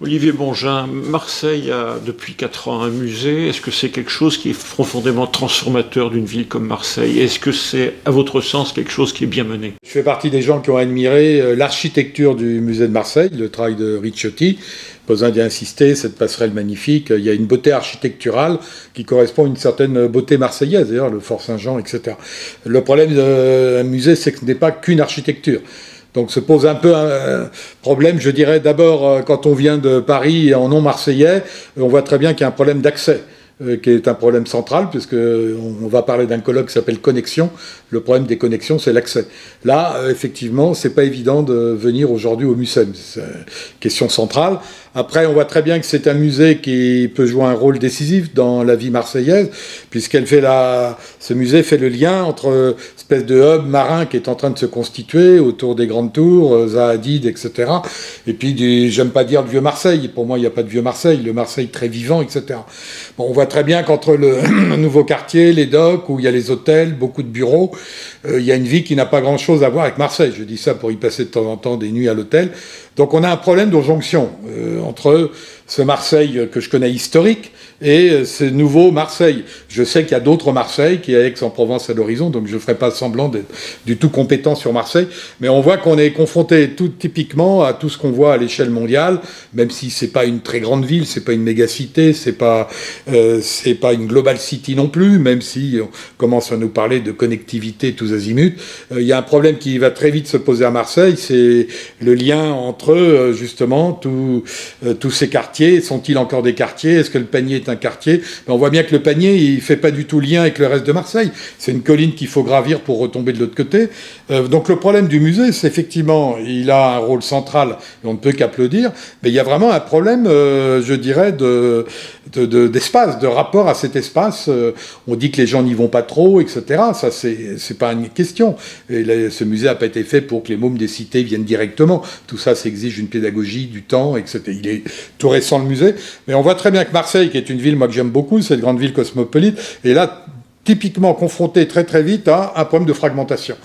Olivier Bongin, Marseille a depuis 4 ans un musée. Est-ce que c'est quelque chose qui est profondément transformateur d'une ville comme Marseille? Est-ce que c'est, à votre sens, quelque chose qui est bien mené? Je fais partie des gens qui ont admiré l'architecture du musée de Marseille, le travail de Ricciotti. Pas besoin d'y insister, cette passerelle magnifique. Il y a une beauté architecturale qui correspond à une certaine beauté marseillaise, d'ailleurs, le Fort Saint-Jean, etc. Le problème d'un musée, c'est que ce n'est pas qu'une architecture. Donc se pose un peu un problème, je dirais, d'abord, quand on vient de Paris en non marseillais, on voit très bien qu'il y a un problème d'accès, qui est un problème central, puisque on va parler d'un colloque qui s'appelle Connexion. Le problème des connexions, c'est l'accès. Là, effectivement, c'est pas évident de venir aujourd'hui au MUSEM. C'est une question centrale. Après, on voit très bien que c'est un musée qui peut jouer un rôle décisif dans la vie marseillaise, ce musée fait le lien entre espèce de hub marin qui est en train de se constituer autour des grandes tours, Zaha Hadid, etc. Et puis, j'aime pas dire le vieux Marseille. Pour moi, il n'y a pas de vieux Marseille. Le Marseille très vivant, etc. Bon, on voit très bien qu'entre le nouveau quartier, les docks, où il y a les hôtels, beaucoup de bureaux, il y a une vie qui n'a pas grand-chose à voir avec Marseille. Je dis ça pour y passer de temps en temps des nuits à l'hôtel. Donc on a un problème de jonction entre ce Marseille que je connais historique et ce nouveau Marseille. Je sais qu'il y a d'autres Marseille, qui est Aix-en-Provence à l'horizon, donc je ne ferai pas semblant d'être du tout compétent sur Marseille, mais on voit qu'on est confronté tout typiquement à tout ce qu'on voit à l'échelle mondiale, même si c'est pas une très grande ville, c'est pas une mégacité, c'est pas une global city non plus, même si on commence à nous parler de connectivité tous azimuts. Il y a un problème qui va très vite se poser à Marseille, c'est le lien entre justement tous ces quartiers. Sont-ils encore des quartiers? Est-ce que le Panier est un quartier? On voit bien que le Panier, il fait pas du tout lien avec le reste de Marseille. C'est une colline qu'il faut gravir pour retomber de l'autre côté. Donc le problème du musée, c'est effectivement, il a un rôle central, et on ne peut qu'applaudir, mais il y a vraiment un problème, je dirais, d'espace, de rapport à cet espace. On dit que les gens n'y vont pas trop, etc. Ça, c'est pas une question. Et là, ce musée n'a pas été fait pour que les mômes des cités viennent directement. Tout ça, ça exige une pédagogie, du temps, etc. Il est tout récent, le musée. Mais on voit très bien que Marseille, qui est une ville, moi, que j'aime beaucoup, cette grande ville cosmopolite, est là, typiquement confrontée très très vite à un problème de fragmentation.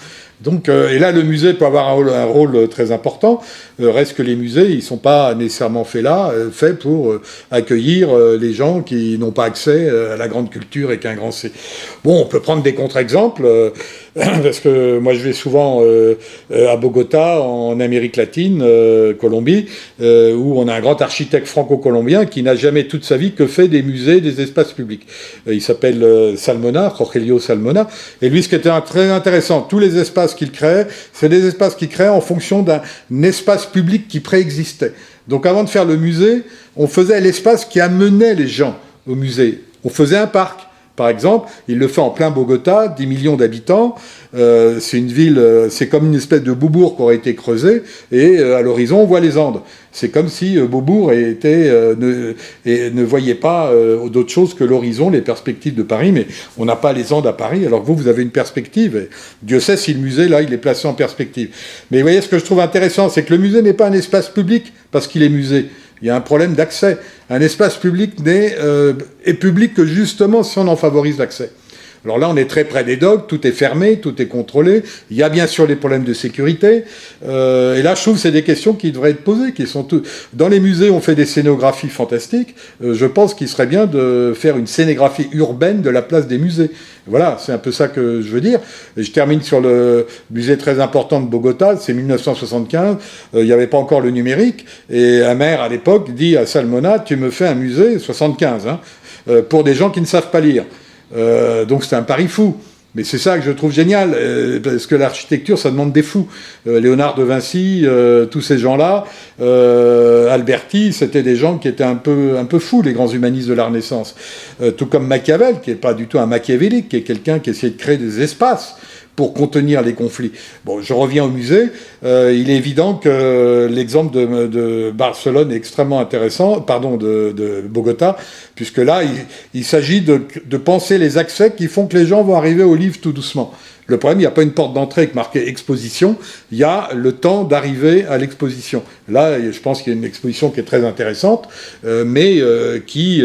Donc, et là, le musée peut avoir un rôle très important. Reste que les musées, ils ne sont pas nécessairement faits pour accueillir les gens qui n'ont pas accès à la grande culture et qu'un grand C. Bon, on peut prendre des contre-exemples, parce que moi, je vais souvent à Bogota, en Amérique latine, Colombie, où on a un grand architecte franco-colombien qui n'a jamais toute sa vie que fait des musées, des espaces publics. Il s'appelle Salmona, Rogelio Salmona, et lui, ce qui était très intéressant, tous les espaces qu'il crée, c'est des espaces qu'il crée en fonction d'un espace public qui préexistait. Donc avant de faire le musée, on faisait l'espace qui amenait les gens au musée. On faisait un parc. Par exemple, il le fait en plein Bogota, 10 millions d'habitants. C'est une ville, c'est comme une espèce de Beaubourg qui aurait été creusé, et à l'horizon, on voit les Andes. C'est comme si Beaubourg ne voyait pas d'autre chose que l'horizon, les perspectives de Paris, mais on n'a pas les Andes à Paris, alors que vous avez une perspective. Et Dieu sait si le musée, là, il est placé en perspective. Mais vous voyez, ce que je trouve intéressant, c'est que le musée n'est pas un espace public parce qu'il est musée. Il y a un problème d'accès. Un espace public est public que justement si on en favorise l'accès. Alors là, on est très près des docks, tout est fermé, tout est contrôlé. Il y a bien sûr les problèmes de sécurité. Et là, je trouve que c'est des questions qui devraient être posées. Dans les musées, on fait des scénographies fantastiques. Je pense qu'il serait bien de faire une scénographie urbaine de la place des musées. Voilà, c'est un peu ça que je veux dire. Et je termine sur le musée très important de Bogota, c'est 1975. Il n'y avait pas encore le numérique. Et un maire, à l'époque, dit à Salmona, tu me fais un musée, 75, pour des gens qui ne savent pas lire. Donc c'est un pari fou. Mais c'est ça que je trouve génial, parce que l'architecture, ça demande des fous. Léonard de Vinci, tous ces gens-là, Alberti, c'était des gens qui étaient un peu fous, les grands humanistes de la Renaissance. Tout comme Machiavel, qui n'est pas du tout un machiavélique, qui est quelqu'un qui essayait de créer des espaces pour contenir les conflits. Bon, je reviens au musée. Il est évident que l'exemple de Barcelone est extrêmement intéressant, de Bogota, puisque là, il s'agit de penser les accès qui font que les gens vont arriver au livre tout doucement. Le problème, il n'y a pas une porte d'entrée avec marqué exposition, il y a le temps d'arriver à l'exposition. Là, je pense qu'il y a une exposition qui est très intéressante, mais qui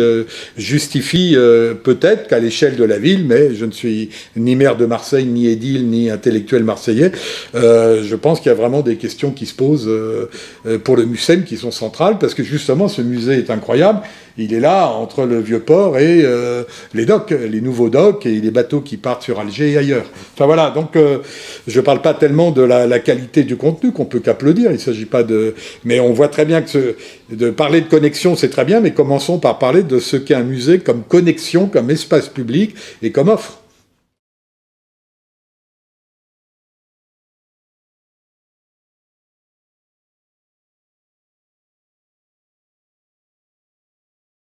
justifie peut-être qu'à l'échelle de la ville, mais je ne suis ni maire de Marseille, ni édile, ni intellectuel marseillais, je pense qu'il y a vraiment des questions qui se posent pour le MUSEM qui sont centrales, parce que justement, ce musée est incroyable. Il est là entre le Vieux-Port et les docks, les nouveaux docks et les bateaux qui partent sur Alger et ailleurs. Enfin voilà, donc je ne parle pas tellement de la qualité du contenu qu'on peut qu'applaudir, il ne s'agit pas de... Mais on voit très bien que de parler de connexion, c'est très bien, mais commençons par parler de ce qu'est un musée comme connexion, comme espace public et comme offre.